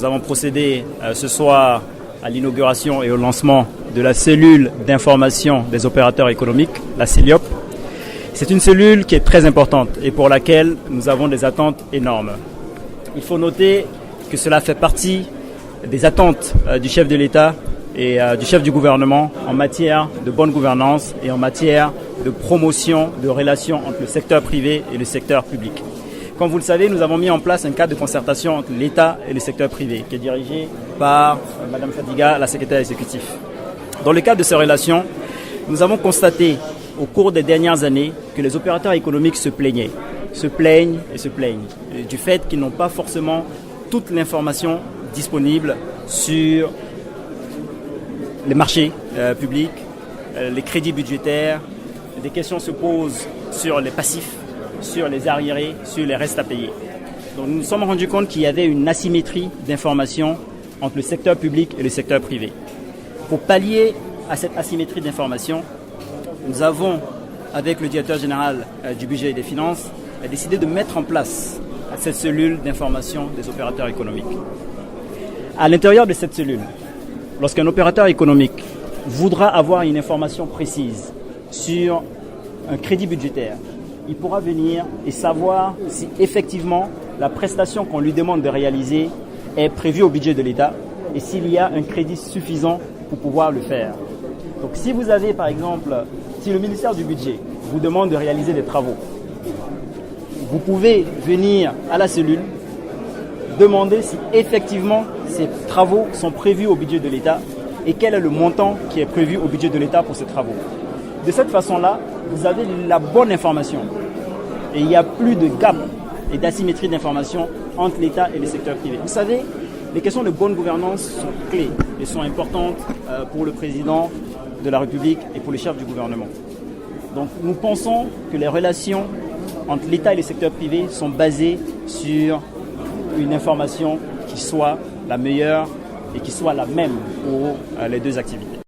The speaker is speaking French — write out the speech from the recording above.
Nous avons procédé ce soir à l'inauguration et au lancement de la cellule d'information des opérateurs économiques, la CELIOP. C'est une cellule qui est très importante et pour laquelle nous avons des attentes énormes. Il faut noter que cela fait partie des attentes du chef de l'État et du chef du gouvernement en matière de bonne gouvernance et en matière de promotion de relations entre le secteur privé et le secteur public. Comme vous le savez, nous avons mis en place un cadre de concertation entre l'État et le secteur privé qui est dirigé par Mme Fadiga, la secrétaire exécutive. Dans le cadre de ces relations, nous avons constaté au cours des dernières années que les opérateurs économiques se plaignent du fait qu'ils n'ont pas forcément toute l'information disponible sur les marchés publics, les crédits budgétaires. Des questions se posent sur les passifs, sur les arriérés, sur les restes à payer. Donc nous nous sommes rendus compte qu'il y avait une asymétrie d'information entre le secteur public et le secteur privé. Pour pallier à cette asymétrie d'information, nous avons, avec le directeur général du budget et des finances, décidé de mettre en place cette cellule d'information des opérateurs économiques. À l'intérieur de cette cellule, lorsqu'un opérateur économique voudra avoir une information précise sur un crédit budgétaire, il pourra venir et savoir si effectivement la prestation qu'on lui demande de réaliser est prévue au budget de l'État et s'il y a un crédit suffisant pour pouvoir le faire. Donc si vous avez par exemple, si le ministère du Budget vous demande de réaliser des travaux, vous pouvez venir à la cellule, demander si effectivement ces travaux sont prévus au budget de l'État et quel est le montant qui est prévu au budget de l'État pour ces travaux. De cette façon-là, vous avez la bonne information et il n'y a plus de gap et d'asymétrie d'information entre l'État et le secteur privé. Vous savez, les questions de bonne gouvernance sont clés et sont importantes pour le président de la République et pour le chef du gouvernement. Donc nous pensons que les relations entre l'État et le secteur privé sont basées sur une information qui soit la meilleure et qui soit la même pour les deux activités.